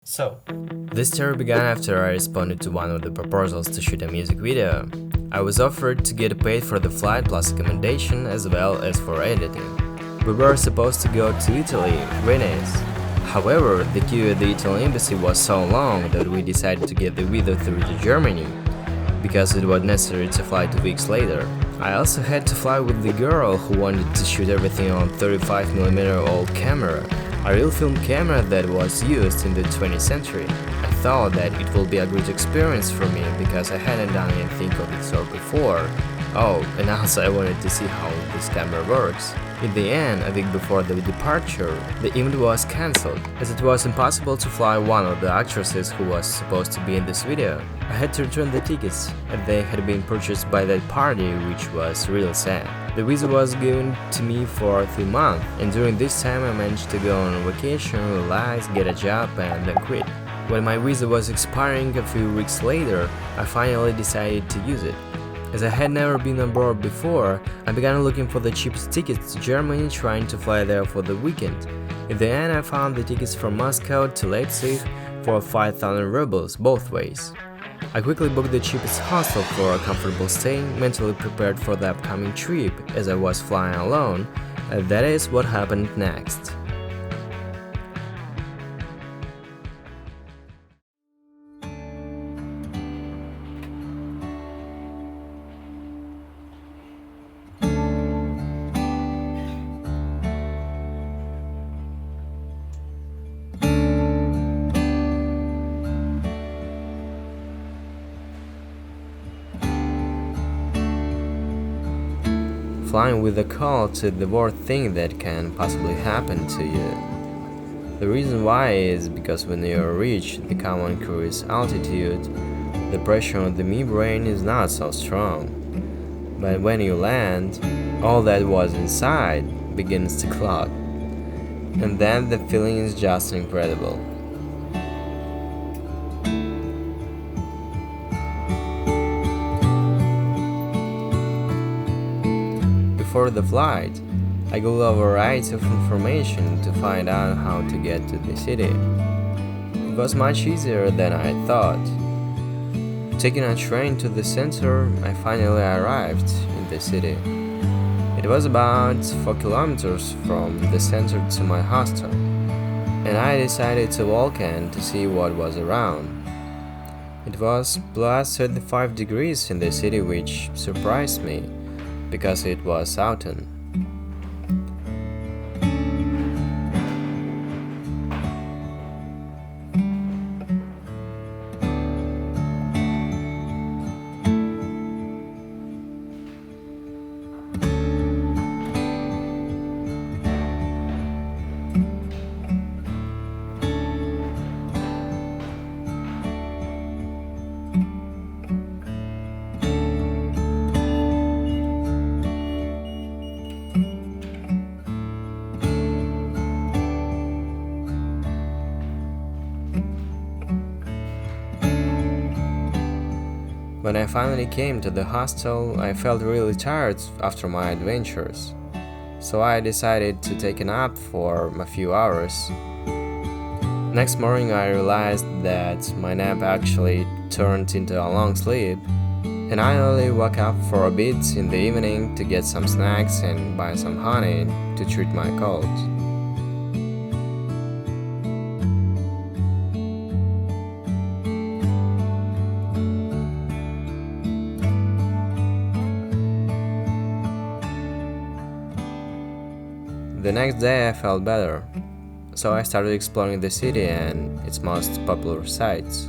So, this story began after I responded to one of the proposals to shoot a music video. I was offered to get paid for the flight plus accommodation as well as for editing. We were supposed to go to Italy, Venice. However, the queue at the Italian embassy was so long that we decided to get the video through to Germany, because it was necessary to fly 2 weeks later. I also had to fly with the girl who wanted to shoot everything on 35mm old camera, a real film camera that was used in the 20th century. I thought that it would be a great experience for me because I hadn't done anything of the sort before. Oh, and also I wanted to see how this camera works. In the end, a week before the departure, the event was cancelled, as it was impossible to fly one of the actresses who was supposed to be in this video. I had to return the tickets, and they had been purchased by that party, which was really sad. The visa was given to me for 3 months, and during this time I managed to go on vacation, relax, get a job, and then quit. When my visa was expiring a few weeks later, I finally decided to use it. As I had never been on board before, I began looking for the cheapest tickets to Germany, trying to fly there for the weekend. In the end, I found the tickets from Moscow to Leipzig for 5,000 rubles both ways. I quickly booked the cheapest hostel for a comfortable stay, mentally prepared for the upcoming trip as I was flying alone, and that is what happened next. Flying with a cold is the worst thing that can possibly happen to you. The reason why is because when you reach the common cruise altitude, the pressure on the membrane is not so strong. But when you land, all that was inside begins to clog. And then the feeling is just incredible. Before the flight, I Googled a variety of information to find out how to get to the city. It was much easier than I thought. Taking a train to the center, I finally arrived in the city. It was about 4 kilometers from the center to my hostel, and I decided to walk in to see what was around. It was plus 35 degrees in the city, which surprised me, because it was autumn. When I finally came to the hostel, I felt really tired after my adventures, so I decided to take a nap for a few hours. Next morning I realized that my nap actually turned into a long sleep, and I only woke up for a bit in the evening to get some snacks and buy some honey to treat my cold. The next day I felt better, so I started exploring the city and its most popular sites.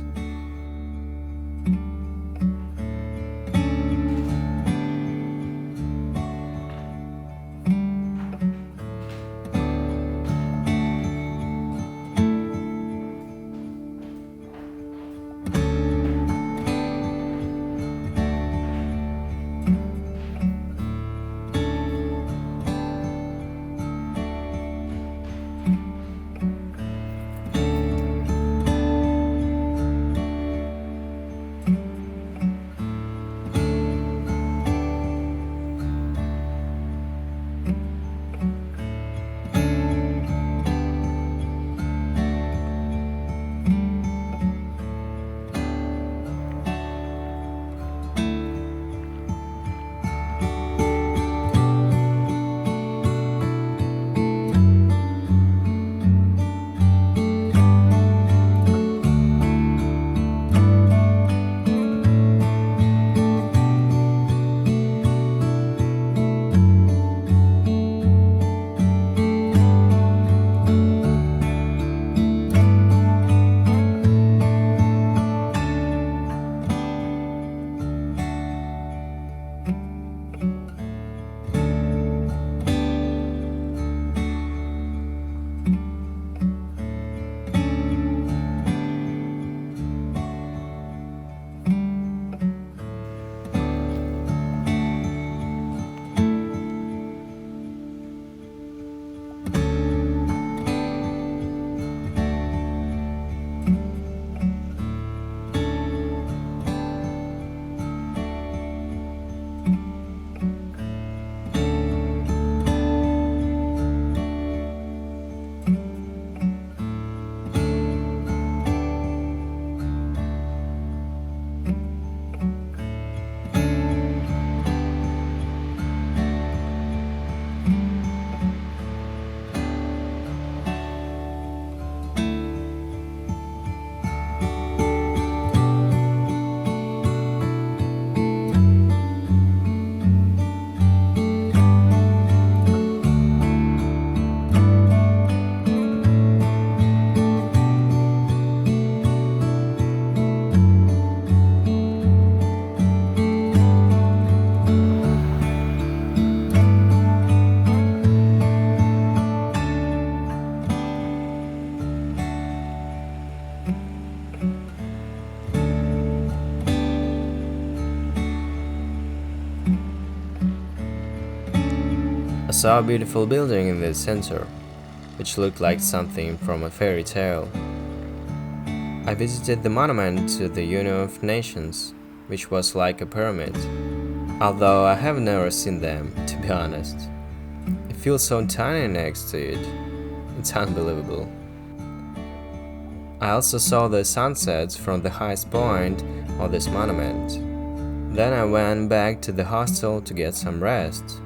saw a beautiful building in the center, which looked like something from a fairy tale. I visited the monument to the Union of Nations, which was like a pyramid, although I have never seen them, to be honest. It feels so tiny next to it. It's unbelievable. I also saw the sunsets from the highest point of this monument. Then I went back to the hostel to get some rest.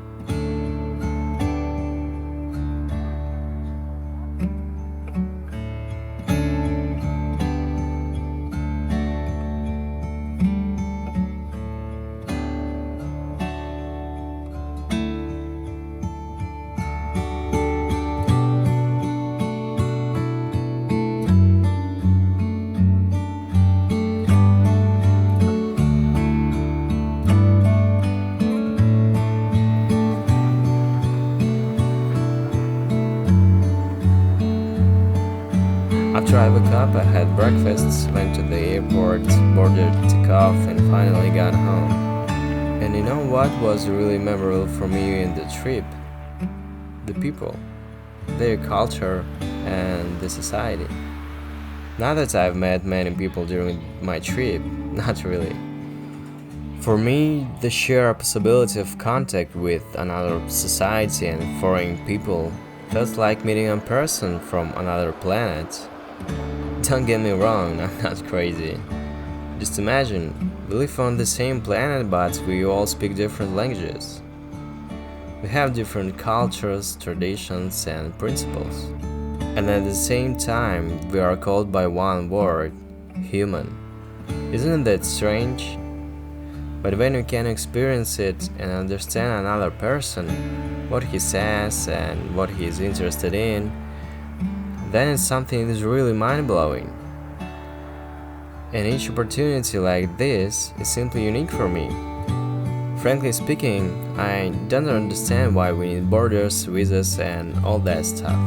After I woke up, I had breakfast, went to the airport, boarded the takeoff, and finally got home. And you know what was really memorable for me in the trip? The people, their culture, and the society. Not that I've met many people during my trip, not really. For me, the sheer possibility of contact with another society and foreign people felt like meeting a person from another planet. Don't get me wrong, I'm not crazy. Just imagine, we live on the same planet but we all speak different languages. We have different cultures, traditions, and principles. And at the same time, we are called by one word, human. Isn't that strange? But when you can experience it and understand another person, what he says and what he is interested in, then it's something that is really mind-blowing. And each opportunity like this is simply unique for me. Frankly speaking, I don't understand why we need borders, visas, and all that stuff.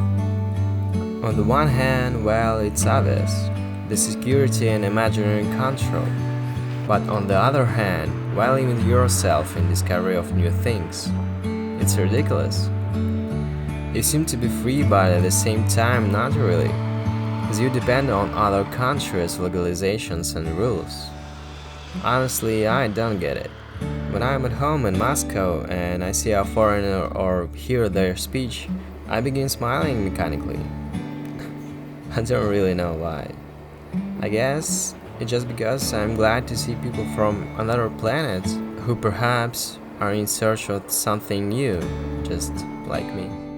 On the one hand, well, it's obvious, the security and imaginary control. But on the other hand, why limit yourself in discovery of new things? It's ridiculous. You seem to be free, but at the same time not really, as you depend on other countries' legalizations and rules. Honestly, I don't get it. When I'm at home in Moscow and I see a foreigner or hear their speech, I begin smiling mechanically. I don't really know why. I guess it's just because I'm glad to see people from another planet who perhaps are in search of something new, just like me.